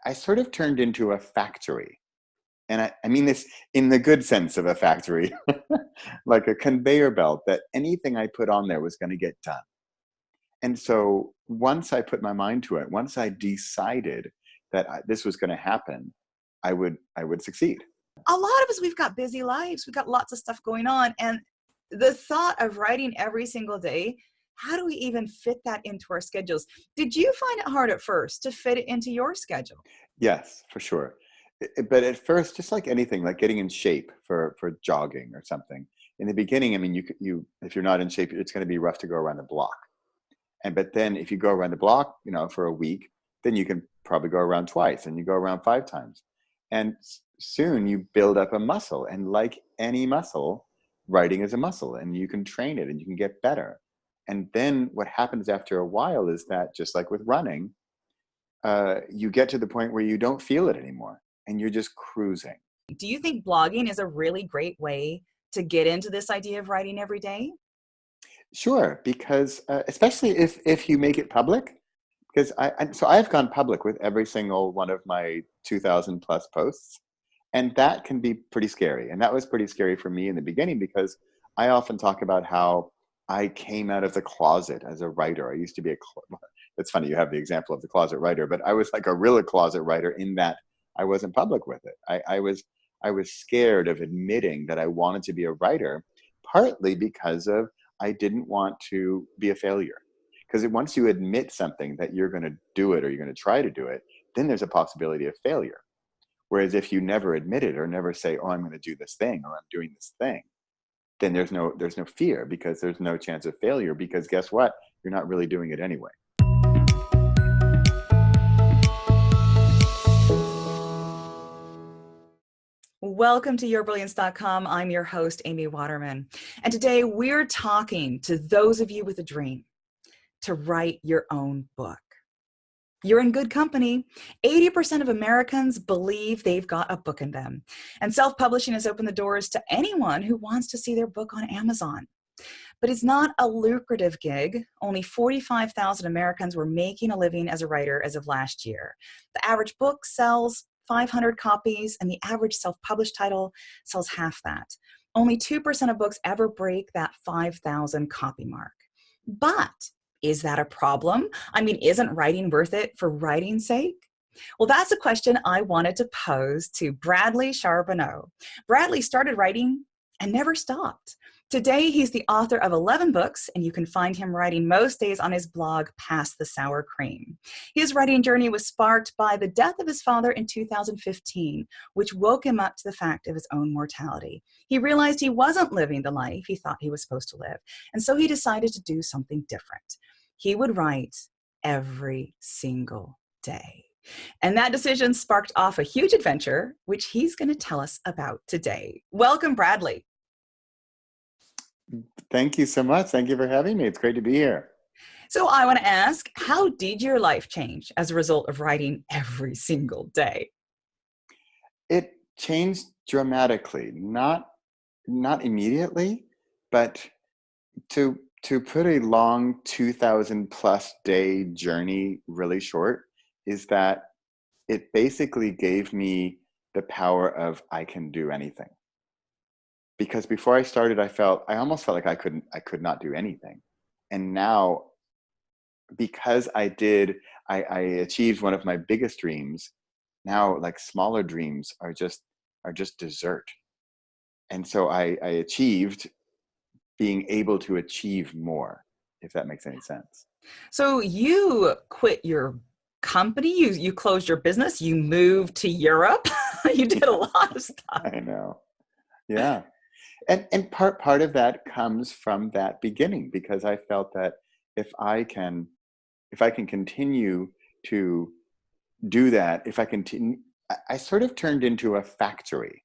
I sort of turned into a factory. And I mean this in the good sense of a factory, like a conveyor belt that anything I put on there was going to get done. And so once I put my mind to it, once I decided that this was going to happen, I would succeed. A lot of us, we've got busy lives. We've got lots of stuff going on. And the thought of writing every single day, how do we even fit that into our schedules? Did you find it hard at first to fit it into your schedule? Yes, for sure. But at first, just like anything, like getting in shape for jogging or something. In the beginning, I mean, you if you're not in shape, it's going to be rough to go around the block. But then if you go around the block, for a week, then you can probably go around twice, and you go around 5 times, and soon you build up a muscle. And like any muscle, writing is a muscle, and you can train it, and you can get better. And then what happens after a while is that, just like with running, you get to the point where you don't feel it anymore, and you're just cruising. Do you think blogging is a really great way to get into this idea of writing every day? Sure, because especially if you make it public, because so I've gone public with every single one of my 2,000 plus posts, and that can be pretty scary. And that was pretty scary for me in the beginning, because I often talk about how I came out of the closet as a writer. I used to be it's funny you have the example of the closet writer, but I was like a real closet writer in that I wasn't public with it. I was scared of admitting that I wanted to be a writer, partly because of I didn't want to be a failure. Because once you admit something that you're going to do it, or you're going to try to do it, then there's a possibility of failure. Whereas if you never admit it, or never say, "Oh, I'm going to do this thing," or "I'm doing this thing," then there's no fear, because there's no chance of failure, because guess what? You're not really doing it anyway. Welcome to yourbrilliance.com. I'm your host, Amy Waterman. And today we're talking to those of you with a dream to write your own book. You're in good company. 80% of Americans believe they've got a book in them. And self-publishing has opened the doors to anyone who wants to see their book on Amazon. But it's not a lucrative gig. Only 45,000 Americans were making a living as a writer as of last year. The average book sells 500 copies, and the average self-published title sells half that. Only 2% of books ever break that 5,000 copy mark. But is that a problem? I mean, isn't writing worth it for writing's sake? Well, that's a question I wanted to pose to Bradley Charbonneau. Bradley started writing and never stopped. Today, he's the author of 11 books, and you can find him writing most days on his blog, Past the Sour Cream. His writing journey was sparked by the death of his father in 2015, which woke him up to the fact of his own mortality. He realized he wasn't living the life he thought he was supposed to live, and so he decided to do something different. He would write every single day. And that decision sparked off a huge adventure, which he's going to tell us about today. Welcome, Bradley. Thank you so much. Thank you for having me. It's great to be here. So I want to ask, how did your life change as a result of writing every single day? It changed dramatically, not immediately, but to put a long 2,000 plus day journey really short, is that it basically gave me the power of I can do anything. Because before I started, I almost felt like I could not do anything. And now, because I achieved one of my biggest dreams, now like smaller dreams are just dessert. And so I achieved being able to achieve more, if that makes any sense. So you quit your company, you closed your business, you moved to Europe, you did a lot of stuff. I know. Yeah. And part of that comes from that beginning, because I felt that if I can continue to do that, if I continue, I sort of turned into a factory.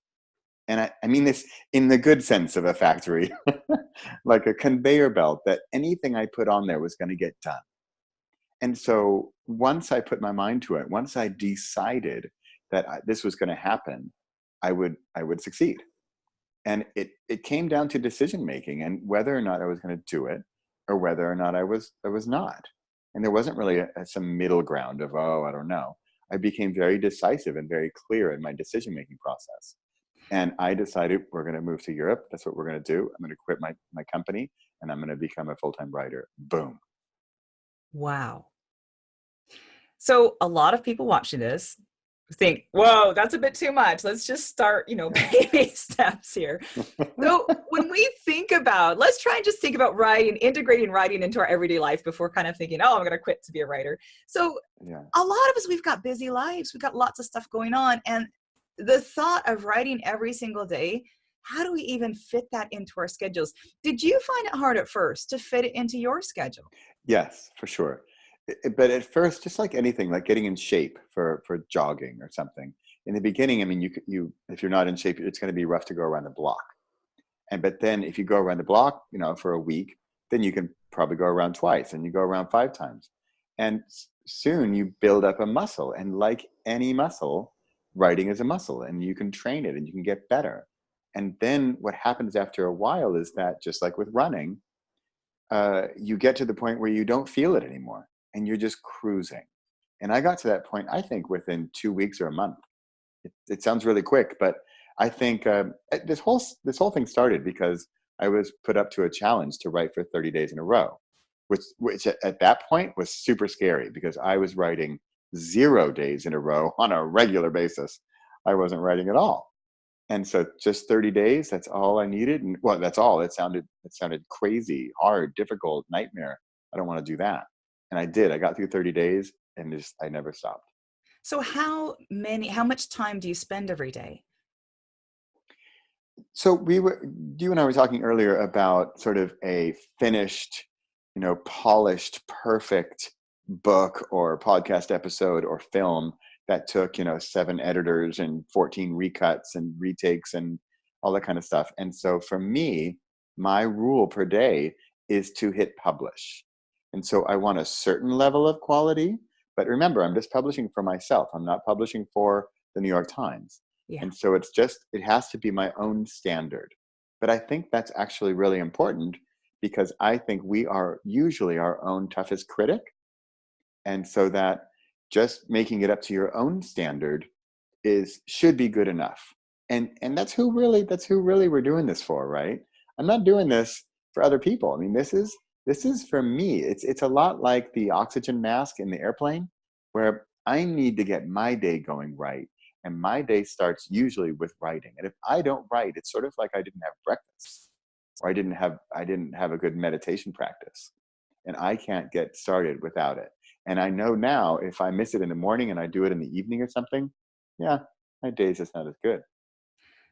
And I mean this in the good sense of a factory, like a conveyor belt that anything I put on there was going to get done. And so once I put my mind to it, once I decided that this was going to happen, I would succeed. And it came down to decision making, and whether or not I was going to do it, or whether or not I was not. And there wasn't really some middle ground of, oh, I don't know. I became very decisive and very clear in my decision-making process. And I decided we're going to move to Europe. That's what we're going to do. I'm going to quit my company and I'm going to become a full-time writer. Boom. Wow. So a lot of people watching this think, whoa, that's a bit too much. Let's just start, Yeah. baby steps here. So when we think about, let's try and just think about writing, integrating writing into our everyday life before kind of thinking, oh, I'm going to quit to be a writer. So Yeah. a lot of us, we've got busy lives. We've got lots of stuff going on. And the thought of writing every single day, how do we even fit that into our schedules? Did you find it hard at first to fit it into your schedule? Yes, for sure. But at first, just like anything, like getting in shape for jogging or something. In the beginning, I mean, you if you're not in shape, it's going to be rough to go around the block. But then if you go around the block, for a week, then you can probably go around twice, and you go around 5 times, and soon you build up a muscle. And like any muscle, writing is a muscle, and you can train it, and you can get better. And then what happens after a while is that, just like with running, you get to the point where you don't feel it anymore and you're just cruising. And I got to that point, I think, within 2 weeks or a month. It sounds really quick, but I think this whole thing started because I was put up to a challenge to write for 30 days in a row, which at that point was super scary because I was writing 0 days in a row on a regular basis. I wasn't writing at all. And so just 30 days, that's all I needed. And well, that's all. It sounded crazy, hard, difficult, nightmare. I don't want to do that. And I did. I got through 30 days and I never stopped. So how much time do you spend every day? So you and I were talking earlier about sort of a finished, polished, perfect book or podcast episode or film that took, 7 editors and 14 recuts and retakes and all that kind of stuff. And so for me, my rule per day is to hit publish. And so I want a certain level of quality, but remember, I'm just publishing for myself. I'm not publishing for the New York Times. Yeah. And so it has to be my own standard. But I think that's actually really important because I think we are usually our own toughest critic. And so that just making it up to your own standard should be good enough. And that's who really we're doing this for, right? I'm not doing this for other people. I mean, this is for me. It's a lot like the oxygen mask in the airplane, where I need to get my day going right. And my day starts usually with writing. And if I don't write, it's sort of like I didn't have breakfast, or I didn't have a good meditation practice. And I can't get started without it. And I know now if I miss it in the morning and I do it in the evening or something, yeah, my day's just not as good.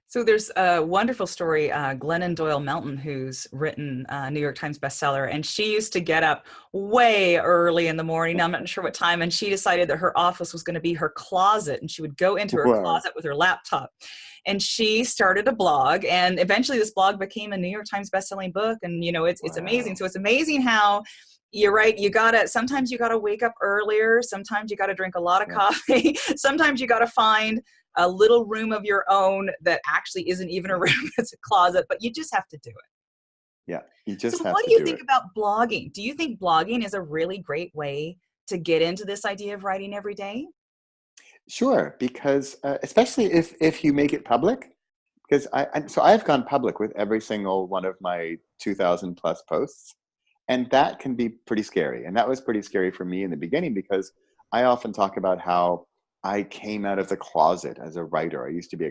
So there's a wonderful story, Glennon Doyle Melton, who's written a New York Times bestseller, and she used to get up way early in the morning. I'm not sure what time, and she decided that her office was going to be her closet, and she would go into her Wow. closet with her laptop. And she started a blog, and eventually this blog became a New York Times bestselling book. And it's amazing. Wow. So it's amazing how you're right. Sometimes you gotta wake up earlier. Sometimes you gotta drink a lot of Yeah. coffee. Sometimes you gotta find a little room of your own that actually isn't even a Yeah. room, it's a closet, but you just have to do it. Yeah. You So just have what to do you do think it. about blogging? Do you think blogging is a really great way to get into this idea of writing every day? Sure, because especially if you make it public, because so I've gone public with every single one of my 2,000 plus posts, and that can be pretty scary. And that was pretty scary for me in the beginning because I often talk about how I came out of the closet as a writer. I used to be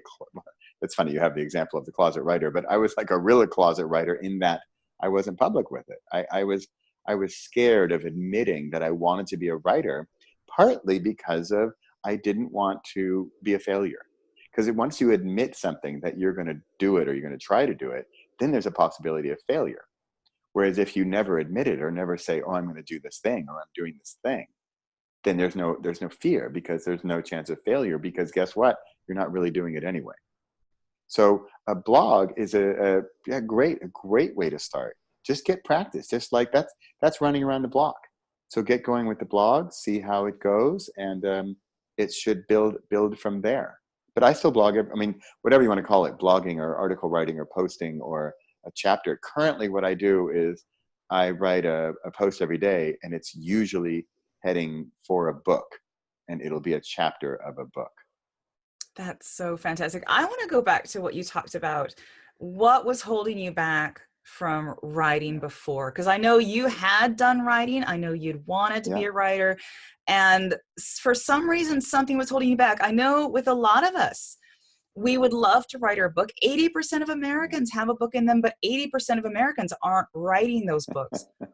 it's funny you have the example of the closet writer, but I was like a real closet writer in that I wasn't public with it. I was scared of admitting that I wanted to be a writer, partly because of I didn't want to be a failure. Because once you admit something that you're going to do it or you're going to try to do it, then there's a possibility of failure. Whereas if you never admit it or never say, "Oh, I'm going to do this thing" or "I'm doing this thing," then there's no fear because there's no chance of failure because guess what? You're not really doing it anyway. So a blog is a great way to start. Just get practice. Just like that's running around the block. So get going with the blog, see how it goes, and it should build from there. But I still blog. I mean, whatever you want to call it, blogging or article writing or posting or a chapter. Currently, what I do is I write a post every day, and it's usually heading for a book. and it'll be a chapter of a book. That's so fantastic. I want to go back to what you talked about. What was holding you back from writing Yeah. before? Because I know you had done writing. I know you'd wanted to be Yeah. a writer. And for some reason, something was holding you back. I know with a lot of us, we would love to write our book. 80% of Americans have a book in them, but 80% of Americans aren't writing those books. Yeah.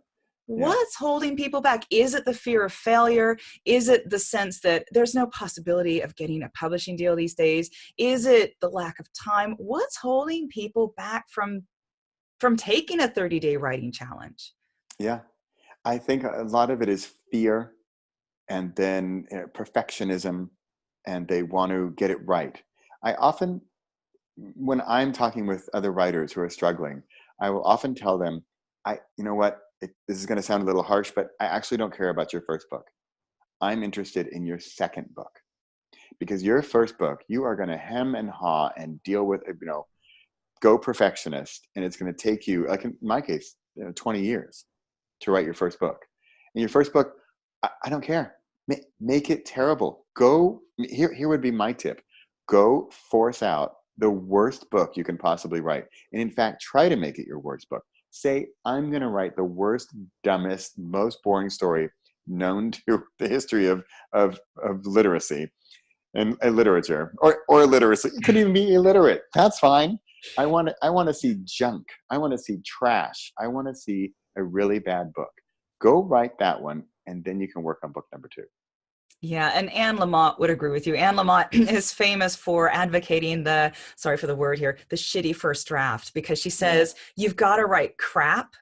What's holding people back? Is it the fear of failure? Is it the sense that there's no possibility of getting a publishing deal these days? Is it the lack of time? What's holding people back from taking a 30-day writing challenge? Yeah. I think a lot of it is fear, and then perfectionism, and they want to get it right. I often, when I'm talking with other writers who are struggling, I will often tell them, you know what, this is going to sound a little harsh, but I actually don't care about your first book. I'm interested in your second book, because your first book, you are going to hem and haw and deal with, go perfectionist, and it's going to take you, like in my case, 20 years to write your first book. And your first book, I don't care. Make it terrible. Here would be my tip. Go force out the worst book you can possibly write. And in fact, try to make it your worst book. Say, I'm going to write the worst, dumbest, most boring story known to the history of literacy and literature, or illiteracy. You could even be illiterate. That's fine. I want to see junk. I want to see trash. I want to see a really bad book. Go write that one, and then you can work on book number 2. Yeah, and Anne Lamott would agree with you. Anne Lamott is famous for advocating the, sorry for the word here, the shitty first draft, because she Yeah. says you've got to write crap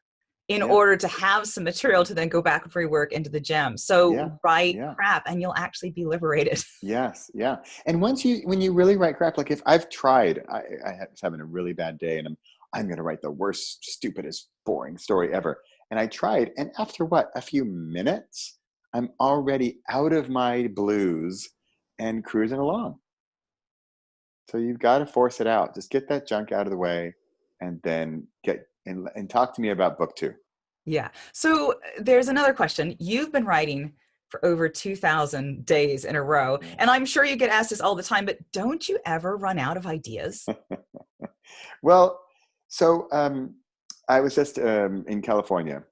in Yeah. order to have some material to then go back and rework into the gems. So Yeah. write Yeah. crap and you'll actually be liberated. Yes. Yeah. And when you really write crap, like if I've tried, I was having a really bad day, and I'm going to write the worst, stupidest, boring story ever. And I tried, and after a few minutes, I'm already out of my blues and cruising along. So you've got to force it out. Just get that junk out of the way, and then get and talk to me about book 2. Yeah. So there's another question. You've been writing for over 2,000 days in a row, Yeah. and I'm sure you get asked this all the time, but don't you ever run out of ideas? Well, so I was just in California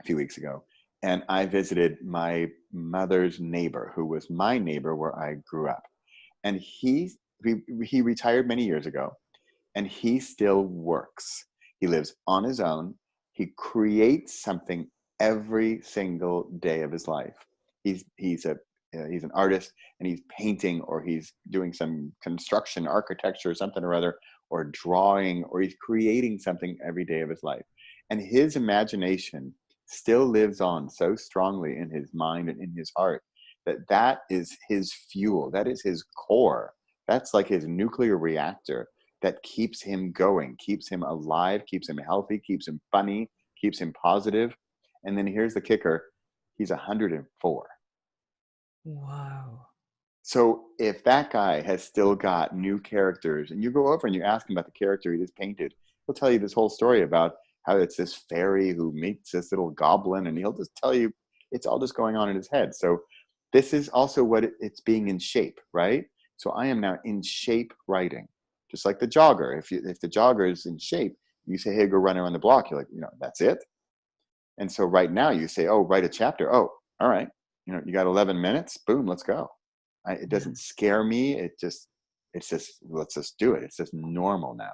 a few weeks ago, and I visited my mother's neighbor, who was my neighbor where I grew up, and he retired many years ago, and he still works. He lives on his own. He creates something every single day of his life. He's an artist, and he's painting, or he's doing some construction, architecture, or something or other, or drawing, or he's creating something every day of his life. And his imagination still lives on so strongly in his mind and in his heart, that is his fuel. That is his core. That's like his nuclear reactor that keeps him going, keeps him alive, keeps him healthy, keeps him funny, keeps him positive. And then here's the kicker: he's 104. Wow. So if that guy has still got new characters, and you go over and you ask him about the character he just painted, he'll tell you this whole story about how it's this fairy who meets this little goblin, and he'll just tell you it's all just going on in his head. So this is also what it's being in shape, right? So I am now in shape writing, just like the jogger. If the jogger is in shape, you say, hey, go run around the block. You're like, that's it. And so right now you say, oh, write a chapter. Oh, all right. You got 11 minutes. Boom, let's go. It doesn't scare me. It's just, let's just do it. It's just normal now.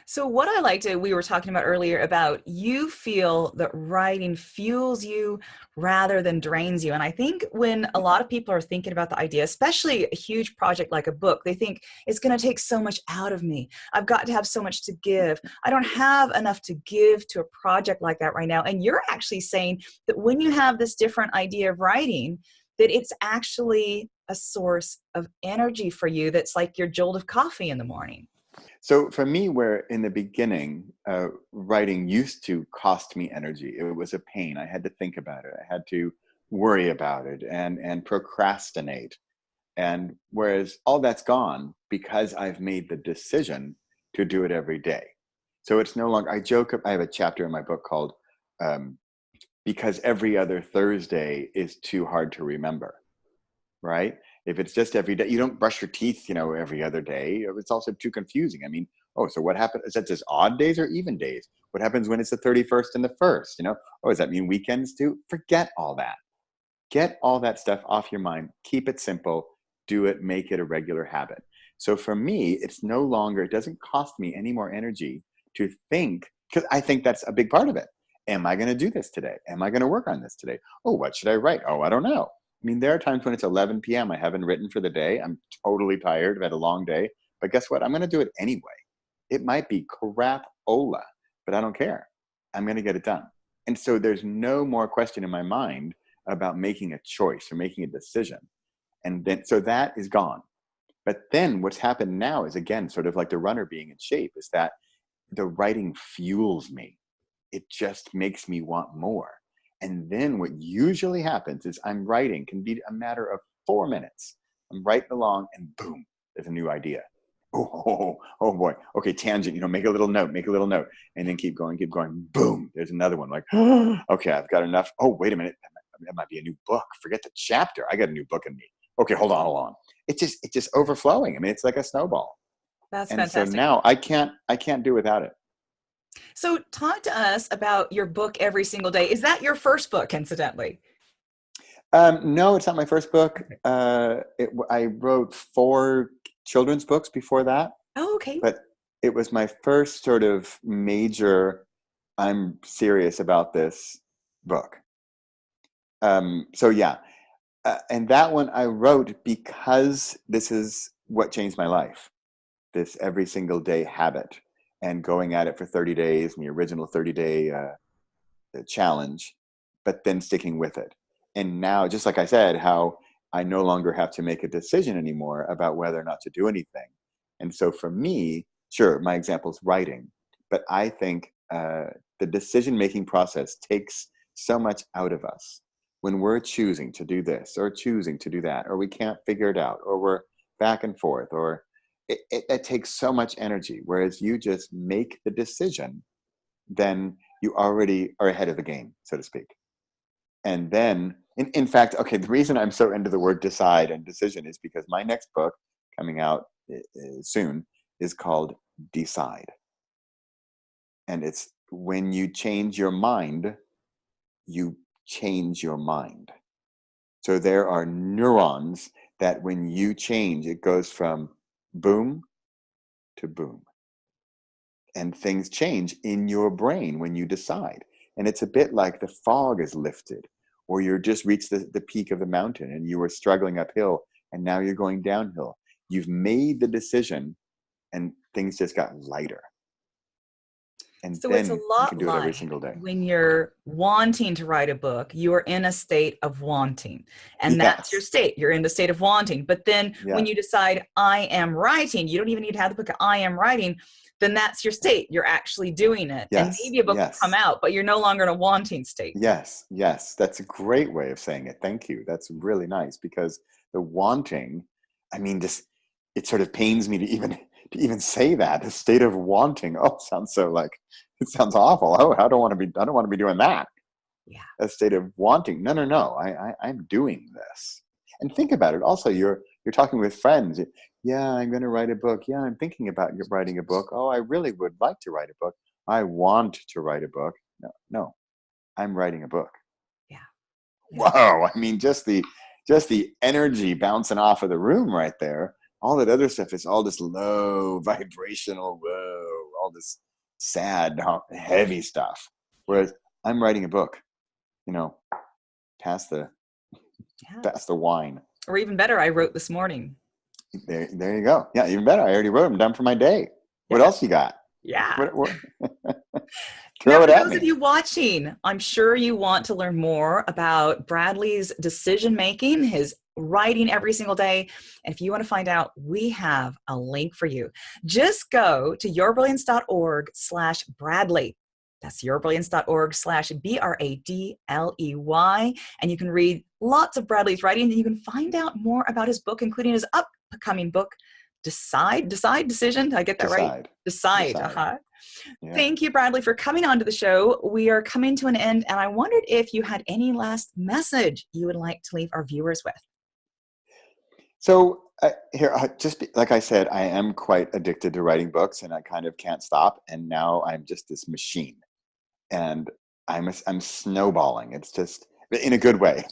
So what I liked, we were talking about earlier about you feel that writing fuels you rather than drains you. And I think when a Yeah. lot of people are thinking about the idea, especially a huge project like a book, they think it's going to take so much out of me. I've got to have so much to give. I don't have enough to give to a project like that right now. And you're actually saying that when you have this different idea of writing, that it's actually a source of energy for you. That's like your jolt of coffee in the morning. So for me, where in the beginning, writing used to cost me energy. It was a pain. I had to think about it. I had to worry about it and procrastinate. And whereas all that's gone because I've made the decision to do it every day. So it's no longer, I joke, I have a chapter in my book called Because Every Other Thursday is Too Hard to Remember, right? If it's just every day, you don't brush your teeth, every other day. It's also too confusing. I mean, oh, so what happens? Is that just odd days or even days? What happens when it's the 31st and the 1st? Oh, does that mean weekends too? Forget all that. Get all that stuff off your mind. Keep it simple. Do it. Make it a regular habit. So for me, it doesn't cost me any more energy to think, because I think that's a big part of it. Am I going to do this today? Am I going to work on this today? Oh, what should I write? Oh, I don't know. I mean, there are times when it's 11 p.m. I haven't written for the day. I'm totally tired. I've had a long day. But guess what? I'm going to do it anyway. It might be crap-ola, but I don't care. I'm going to get it done. And so there's no more question in my mind about making a choice or making a decision. And then, so that is gone. But then what's happened now is, again, sort of like the runner being in shape, is that the writing fuels me. It just makes me want more. And then what usually happens is I'm writing, can be a matter of 4 minutes. I'm writing along and boom, there's a new idea. Oh boy. Okay, tangent, make a little note, and then keep going. Boom, there's another one. Like, okay, I've got enough. Oh, wait a minute. That might be a new book. Forget the chapter. I got a new book in me. Okay, hold on. It's just overflowing. I mean, it's like a snowball. That's And so fantastic. now I can't do without it. So talk to us about your book every single day. Is that your first book, incidentally? No, it's not my first book. I wrote 4 children's books before that, Oh, okay. but it was my first sort of major, I'm serious about this book. So yeah, and that one I wrote because this is what changed my life. This every single day habit, and going at it for 30 days, and the original 30-day challenge, but then sticking with it. And now, just like I said, how I no longer have to make a decision anymore about whether or not to do anything. And so for me, sure, my example is writing, but I think the decision-making process takes so much out of us when we're choosing to do this or choosing to do that, or we can't figure it out, or we're back and forth, or it takes so much energy. Whereas you just make the decision, then you already are ahead of the game, so to speak. And then, in fact, okay, the reason I'm so into the word decide and decision is because my next book coming out soon is called Decide. And it's when you change your mind, you change your mind. So there are neurons that when you change, it goes from boom to boom. And things change in your brain when you decide. And it's a bit like the fog is lifted, or you're just reached the peak of the mountain and you were struggling uphill and now you're going downhill. You've made the decision and things just got lighter. And So it's a then you can lot do it every like single day. when you're wanting to write a book, you are in a state of wanting. And that's your Yes. state. You're in the state of wanting. But then when Yes. you decide, I am writing, you don't even need to have the book, I am writing, then that's your state. You're actually doing it. And Yes. maybe a book will come Yes. out, but you're no longer in a wanting state. Yes. Yes. That's a great way of saying it. Thank you. That's really nice, because the wanting, I mean, just it sort of pains me to even say that. A state of wanting. Oh, sounds so like it sounds awful. Oh, I don't want to be doing that. Yeah. A state of wanting. No. I'm doing this. And think about it. Also, you're talking with friends. Yeah, I'm going to write a book. Yeah, I'm thinking about writing a book. Oh, I really would like to write a book. I want to write a book. No, I'm writing a book. Yeah. Yeah. Whoa! I mean, just the energy bouncing off of the room right there. All that other stuff is all this low vibrational, all this sad, heavy stuff. Whereas I'm writing a book. Pass the Yeah. wine. Or even better, I wrote this morning. There you go. Yeah, even better. I already wrote them. Done for my day. What Yeah. else you got? Yeah. What? Now, Throw it for at those of me. you watching, I'm sure you want to learn more about Bradley's decision making, his writing every single day. And if you want to find out, we have a link for you. Just go to yourbrilliance.org/Bradley. That's yourbrilliance.org/BRADLEY. And you can read lots of Bradley's writing, and you can find out more about his book, including his upcoming book, Decide. Decision. Did I get that right? Decide. Yeah. Thank you, Bradley, for coming on to the show. We are coming to an end, and I wondered if you had any last message you would like to leave our viewers with. So here, like I said, I am quite addicted to writing books, and I kind of can't stop. And now I'm just this machine, and I'm snowballing. It's just in a good way,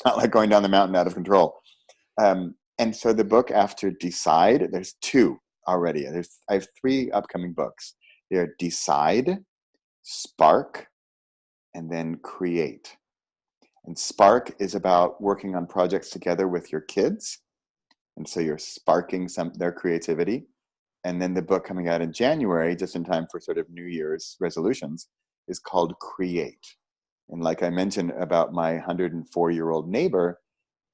not like going down the mountain out of control. And so the book after Decide, there's two already. I have three upcoming books. They're Decide, Spark, and then Create. And Spark is about working on projects together with your kids. And so you're sparking their creativity. And then the book coming out in January, just in time for sort of New Year's resolutions, is called Create. And like I mentioned about my 104-year-old neighbor,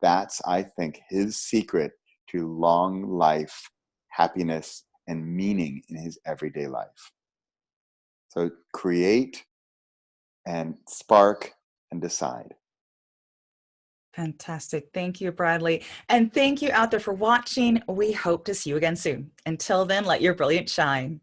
that's, I think, his secret to long life, happiness, and meaning in his everyday life. So create and spark and decide. Fantastic. Thank you, Bradley. And thank you out there for watching. We hope to see you again soon. Until then, let your brilliance shine.